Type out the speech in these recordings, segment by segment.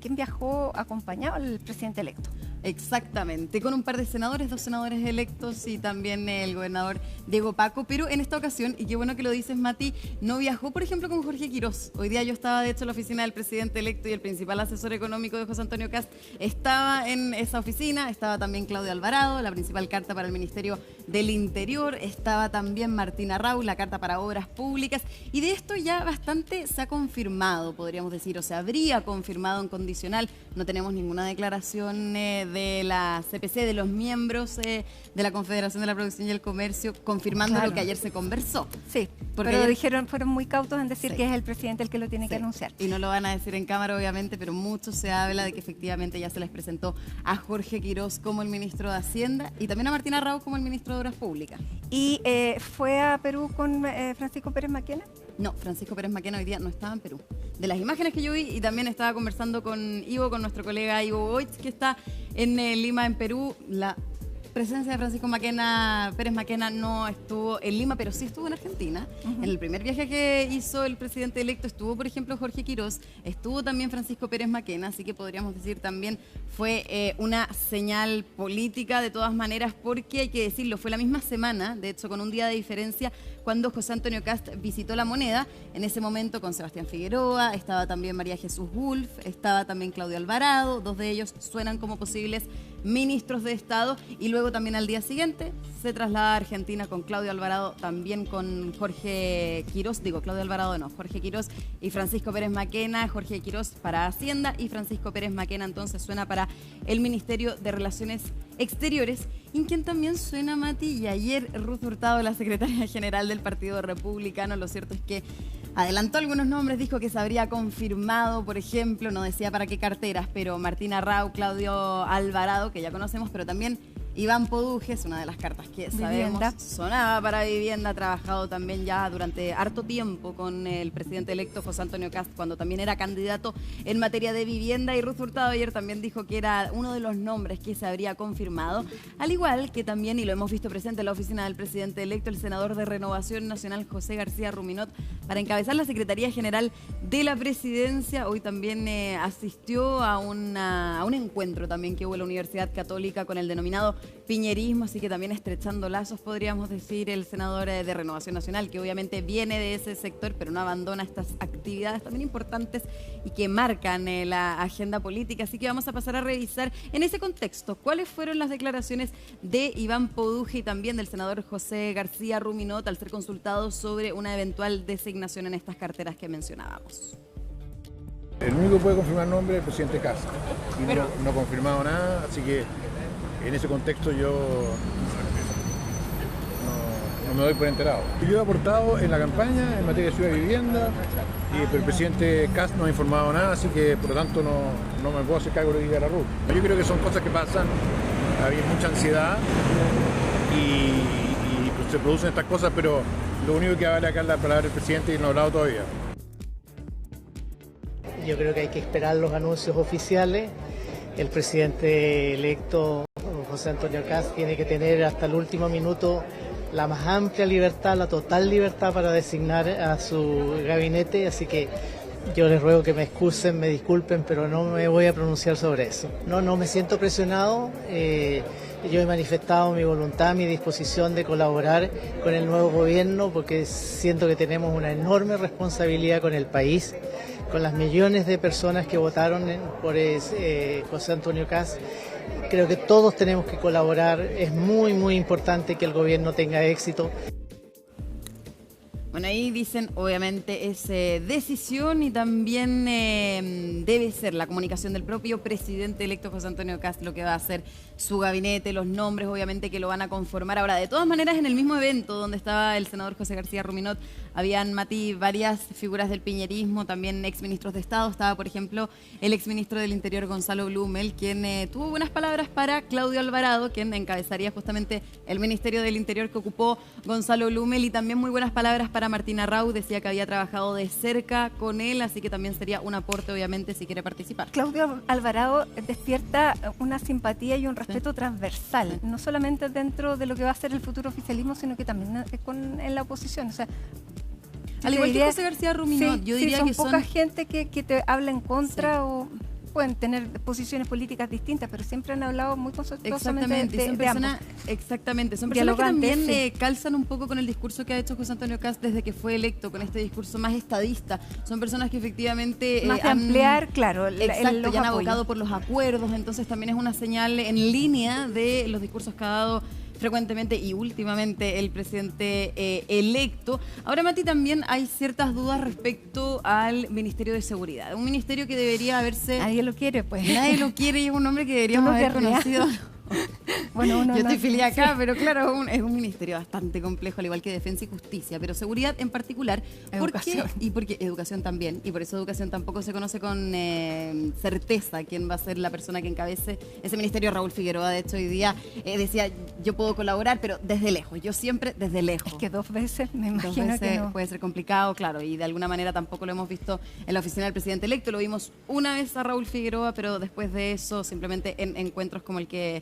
quien viajó acompañado al presidente electo. Exactamente, con un par de senadores, 2 senadores electos y también el gobernador Diego Paco, pero en esta ocasión, y qué bueno que lo dices, Mati, no viajó, por ejemplo, con Jorge Quirós. Hoy día yo estaba, de hecho, en la oficina del presidente electo y el principal asesor económico de José Antonio Kast estaba en esa oficina, estaba también Claudio Alvarado, la principal carta para el Ministerio del Interior, estaba también Martina Raúl, la carta para Obras Públicas, y de esto ya bastante se ha confirmado, podríamos decir, o se habría confirmado en condicional. No tenemos ninguna declaración de la CPC, de los miembros de la Confederación de la Producción y el Comercio, confirmando lo que ayer se conversó. Sí, porque pero dijeron, fueron muy cautos en decir que es el presidente el que lo tiene que anunciar. Y no lo van a decir en cámara, obviamente, pero mucho se habla de que efectivamente ya se les presentó a Jorge Quirós como el ministro de Hacienda y también a Martina Raúl como el ministro de Obras Públicas. ¿Y fue a Perú con Francisco Pérez Maquena? No, Francisco Pérez Maquena hoy día no estaba en Perú. De las imágenes que yo vi, y también estaba conversando con Ivo, con nuestro colega Ivo Boitz, que está en Lima, en Perú. La presencia de Francisco Pérez Maquena no estuvo en Lima, pero sí estuvo en Argentina. En el primer viaje que hizo el presidente electo estuvo, por ejemplo, Jorge Quirós, estuvo también Francisco Pérez Maquena, así que podríamos decir también fue una señal política de todas maneras, porque hay que decirlo, fue la misma semana, de hecho con un día de diferencia, cuando José Antonio Kast visitó La Moneda, en ese momento con Sebastián Figueroa, estaba también María Jesús Wolf, estaba también Claudio Alvarado, 2 de ellos suenan como posibles ministros de Estado, y luego también al día siguiente se traslada a Argentina con Claudio Alvarado, también con Jorge Quirós, Claudio Alvarado no, Jorge Quirós y Francisco Pérez Maquena, Jorge Quirós para Hacienda y Francisco Pérez Maquena entonces suena para el Ministerio de Relaciones Exteriores, en quien también suena, Mati, y ayer Ruth Hurtado, la secretaria general del Partido Republicano, lo cierto es que adelantó algunos nombres, dijo que se habría confirmado, por ejemplo, no decía para qué carteras, pero Martina Raúl, Claudio Alvarado, que ya conocemos, pero también Iván Podújes, una de las cartas que sabemos, sonaba para vivienda, ha trabajado también ya durante harto tiempo con el presidente electo José Antonio Kast, cuando también era candidato en materia de vivienda, y Ruth Hurtado ayer también dijo que era uno de los nombres que se habría confirmado, al igual que también, y lo hemos visto presente en la oficina del presidente electo, el senador de Renovación Nacional José García Ruminot, para encabezar la Secretaría General de la Presidencia. Hoy también asistió a un encuentro también que hubo en la Universidad Católica con el denominado piñerismo, así que también estrechando lazos, podríamos decir, el senador de Renovación Nacional, que obviamente viene de ese sector, pero no abandona estas actividades también importantes y que marcan la agenda política. Así que vamos a pasar a revisar en ese contexto cuáles fueron las declaraciones de Iván Poduje y también del senador José García Ruminot al ser consultados sobre una eventual designación en estas carteras que mencionábamos. El único que puede confirmar nombre es el presidente Kast. Y no ha confirmado nada, así que en ese contexto yo no me doy por enterado. Yo he aportado en la campaña en materia de ciudad y vivienda, pero el presidente Kast no ha informado nada, así que por lo tanto no me puedo hacer cargo de lo que diga la RUC. Yo creo que son cosas que pasan, hay mucha ansiedad y pues se producen estas cosas, pero lo único que vale acá es la palabra del presidente y no ha hablado todavía. Yo creo que hay que esperar los anuncios oficiales. El presidente electo, José Antonio Kast, tiene que tener hasta el último minuto la más amplia libertad, la total libertad para designar a su gabinete, así que yo les ruego que me excusen, me disculpen, pero no me voy a pronunciar sobre eso. No me siento presionado, yo he manifestado mi voluntad, mi disposición de colaborar con el nuevo gobierno porque siento que tenemos una enorme responsabilidad con el país, con las millones de personas que votaron por José Antonio Kast. Creo que todos tenemos que colaborar, es muy importante que el gobierno tenga éxito. Bueno, ahí dicen, obviamente, es decisión y también debe ser la comunicación del propio presidente electo José Antonio Kast lo que va a hacer su gabinete, los nombres, obviamente, que lo van a conformar. Ahora, de todas maneras, en el mismo evento donde estaba el senador José García Ruminot, habían, Mati, varias figuras del piñerismo, también exministros de Estado. Estaba, por ejemplo, el exministro del Interior, Gonzalo Blumel, quien tuvo buenas palabras para Claudio Alvarado, quien encabezaría justamente el Ministerio del Interior que ocupó Gonzalo Blumel, y también muy buenas palabras para Martina Raúl, decía que había trabajado de cerca con él, así que también sería un aporte, obviamente, si quiere participar. Claudio Alvarado despierta una simpatía y un respeto transversal, no solamente dentro de lo que va a ser el futuro oficialismo, sino que también en la oposición. O sea, al igual que José García Ruminot, yo diría son que poca gente que te habla en contra o... pueden tener posiciones políticas distintas, pero siempre han hablado muy consensuosamente de ambos. Exactamente, son personas que también sí, calzan un poco con el discurso que ha hecho José Antonio Kast desde que fue electo, con este discurso más estadista. Son personas que efectivamente más de ampliar, claro, exacto, ya han abogado por los acuerdos, entonces también es una señal en línea de los discursos que ha dado frecuentemente y últimamente el presidente electo. Ahora, Mati, también hay ciertas dudas respecto al Ministerio de Seguridad. Un ministerio que debería haberse... Nadie lo quiere, pues. Nadie lo quiere y es un nombre que deberíamos haber conocido. Bueno, yo estoy feliz acá, sí, pero claro, es un ministerio bastante complejo, al igual que Defensa y Justicia, pero seguridad en particular. Educación. Porque educación también, y por eso educación tampoco se conoce con certeza quién va a ser la persona que encabece ese ministerio. Raúl Figueroa, de hecho, hoy día decía, yo puedo colaborar, pero desde lejos, yo siempre desde lejos. Es que 2 veces, me imagino 2 veces que no. Puede ser complicado, claro, y de alguna manera tampoco lo hemos visto en la oficina del presidente electo. Lo vimos una vez a Raúl Figueroa, pero después de eso, simplemente en encuentros como el que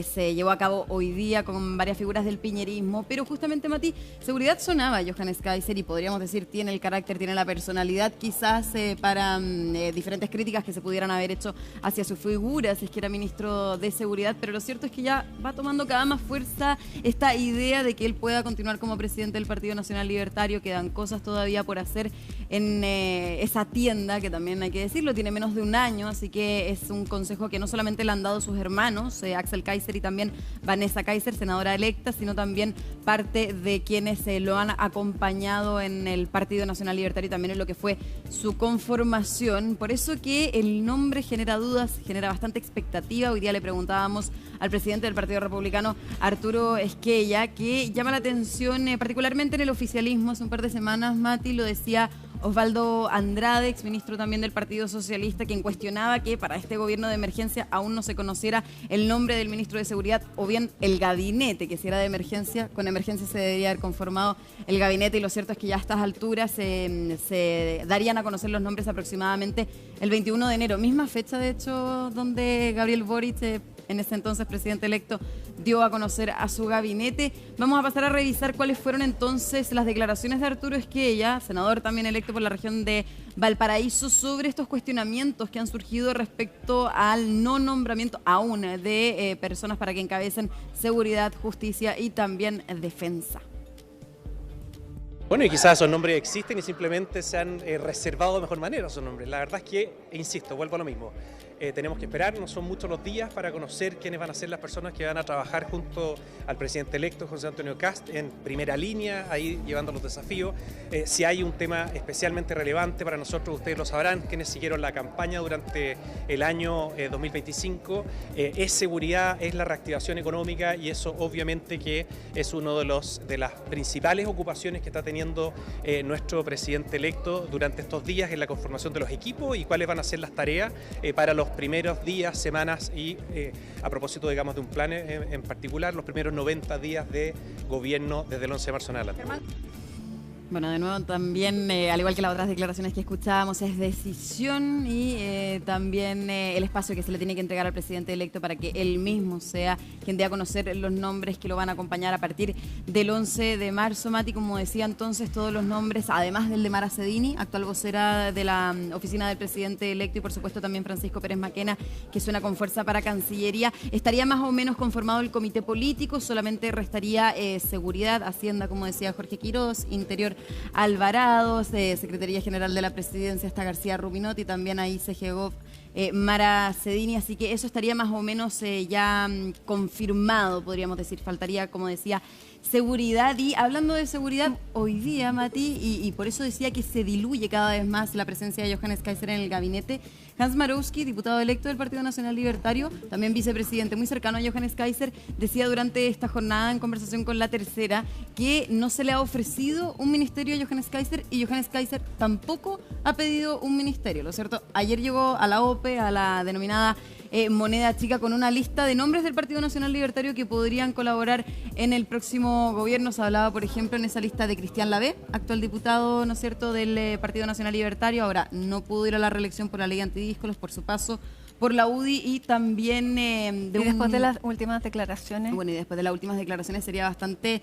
se llevó a cabo hoy día con varias figuras del piñerismo. Pero justamente, Mati, seguridad sonaba Johannes Kaiser y podríamos decir tiene el carácter, tiene la personalidad quizás para diferentes críticas que se pudieran haber hecho hacia su figura si es que era ministro de Seguridad, pero lo cierto es que ya va tomando cada más fuerza esta idea de que él pueda continuar como presidente del Partido Nacional Libertario. Quedan cosas todavía por hacer en esa tienda, que también hay que decirlo, tiene menos de un año, así que es un consejo que no solamente le han dado sus hermanos, Axel Kaiser y también Vanessa Kaiser, senadora electa, sino también parte de quienes lo han acompañado en el Partido Nacional Libertario y también en lo que fue su conformación. Por eso que el nombre genera dudas, genera bastante expectativa. Hoy día le preguntábamos al presidente del Partido Republicano, Arturo Esquella, que llama la atención particularmente en el oficialismo. Hace un par de semanas, Mati, lo decía Osvaldo Andrade, exministro también del Partido Socialista, quien cuestionaba que para este gobierno de emergencia aún no se conociera el nombre del ministro de Seguridad o bien el gabinete, que si era de emergencia, con emergencia se debería haber conformado el gabinete, y lo cierto es que ya a estas alturas se darían a conocer los nombres aproximadamente el 21 de enero, misma fecha de hecho donde Gabriel Boric, en ese entonces presidente electo, dio a conocer a su gabinete. Vamos a pasar a revisar cuáles fueron entonces las declaraciones de Arturo Esquella, senador también electo por la región de Valparaíso, sobre estos cuestionamientos que han surgido respecto al no nombramiento aún de personas para que encabecen seguridad, justicia y también defensa. Bueno, y quizás esos nombres existen y simplemente se han reservado de mejor manera esos nombres. La verdad es que, insisto, vuelvo a lo mismo. Tenemos que esperar, no son muchos los días para conocer quiénes van a ser las personas que van a trabajar junto al presidente electo, José Antonio Kast, en primera línea, ahí llevando los desafíos. Si hay un tema especialmente relevante para nosotros, ustedes lo sabrán, quienes siguieron la campaña durante el año 2025, es seguridad, es la reactivación económica, y eso obviamente que es uno de las principales ocupaciones que está teniendo nuestro presidente electo durante estos días en la conformación de los equipos y cuáles van a ser las tareas para los primeros días, semanas y a propósito, digamos, de un plan en particular, los primeros 90 días de gobierno desde el 11 de marzo en adelante. Bueno, de nuevo también, al igual que las otras declaraciones que escuchábamos, es decisión y también el espacio que se le tiene que entregar al presidente electo para que él mismo sea quien dé a conocer los nombres que lo van a acompañar a partir del 11 de marzo. Mati, como decía entonces, todos los nombres, además del de Mara Cedini, actual vocera de la oficina del presidente electo, y por supuesto también Francisco Pérez Maquena, que suena con fuerza para Cancillería. Estaría más o menos conformado el comité político, solamente restaría seguridad, Hacienda, como decía Jorge Quirós, Interior Alvarado, Secretaría General de la Presidencia está García Rubinotti, también ahí CGGOV, Mara Cedini, así que eso estaría más o menos ya confirmado, podríamos decir. Faltaría, como decía, seguridad. Y hablando de seguridad, hoy día, Mati, y por eso decía que se diluye cada vez más la presencia de Johannes Kaiser en el gabinete, Hans Marowski, diputado electo del Partido Nacional Libertario, también vicepresidente muy cercano a Johannes Kaiser, decía durante esta jornada en conversación con La Tercera que no se le ha ofrecido un ministerio a Johannes Kaiser y Johannes Kaiser tampoco ha pedido un ministerio. Lo cierto, ayer llegó a la OPE, a la denominada moneda chica, con una lista de nombres del Partido Nacional Libertario que podrían colaborar en el próximo gobierno. Se hablaba, por ejemplo, en esa lista de Cristian Lavé, actual diputado, ¿no es cierto?, del Partido Nacional Libertario. Ahora no pudo ir a la reelección por la ley antidíscolos por su paso por la UDI y también y después de las últimas declaraciones. Bueno, y después de las últimas declaraciones sería bastante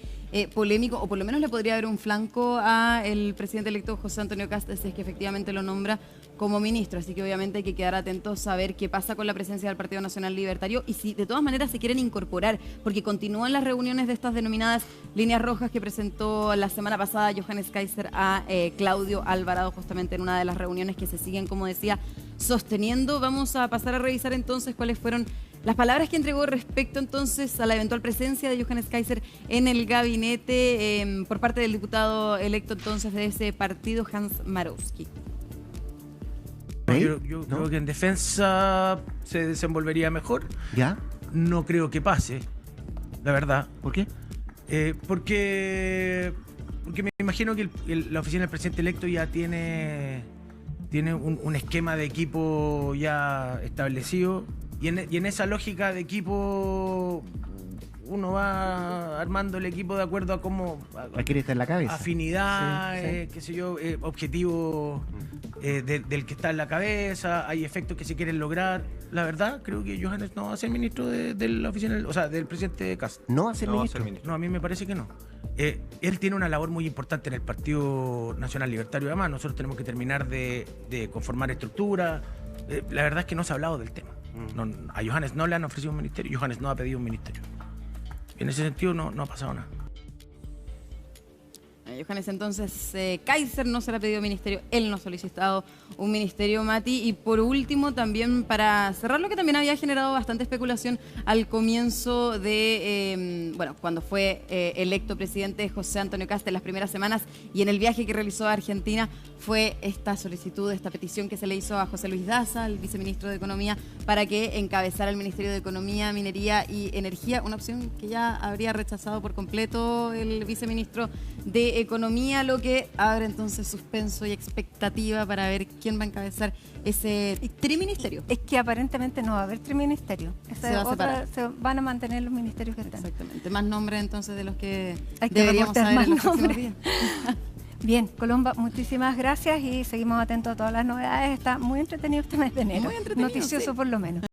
polémico, o por lo menos le podría haber un flanco al presidente electo José Antonio Kast si es que efectivamente lo nombra como ministro. Así que obviamente hay que quedar atentos a ver qué pasa con la presencia del Partido Nacional Libertario y si de todas maneras se quieren incorporar, porque continúan las reuniones de estas denominadas líneas rojas que presentó la semana pasada Johannes Kaiser a Claudio Alvarado, justamente en una de las reuniones que se siguen, como decía, sosteniendo. Vamos a pasar a revisar entonces cuáles fueron las palabras que entregó respecto entonces a la eventual presencia de Johannes Kaiser en el gabinete por parte del diputado electo entonces de ese partido, Hans Marowski. Yo creo que en defensa se desenvolvería mejor. ¿Ya? No creo que pase, la verdad. ¿Por qué? Porque me imagino que la oficina del presidente electo ya tiene un esquema de equipo ya establecido y en esa lógica de equipo uno va armando el equipo de acuerdo a cómo Quiere estar en la cabeza. afinidad, Sí. qué sé yo, objetivos del que está en la cabeza, hay efectos que se quieren lograr. La verdad, creo que Johannes no va a ser ministro de la oficina, o sea, del presidente Kast. ¿No va a ser No va a ministro? ser ministro. No, a mí me parece que no. Él tiene una labor muy importante en el Partido Nacional Libertario. Además, nosotros tenemos que terminar de conformar estructura. La verdad es que no se ha hablado del tema. No, a Johannes no le han ofrecido un ministerio, Johannes no ha pedido un ministerio. En ese sentido no ha pasado nada. Johannes, entonces, Kaiser no se le ha pedido ministerio, él no ha solicitado un ministerio, Mati. Y por último, también para cerrar lo que también había generado bastante especulación al comienzo de, cuando fue electo presidente José Antonio Kast en las primeras semanas y en el viaje que realizó a Argentina, fue esta solicitud, esta petición que se le hizo a José Luis Daza, el viceministro de Economía, para que encabezara el Ministerio de Economía, Minería y Energía, una opción que ya habría rechazado por completo el viceministro de Economía, lo que abre entonces suspenso y expectativa para ver quién va a encabezar ese triministerio. Es que aparentemente no va a haber triministerio. Se va a separar. Se van a mantener los ministerios que están. Exactamente. Más nombres entonces de los que Hay que deberíamos reportar saber más en los próximos nombres. días. Bien, Colomba, muchísimas gracias y seguimos atentos a todas las novedades. Está muy entretenido este mes de enero. Muy entretenido, Noticioso sí. por lo menos.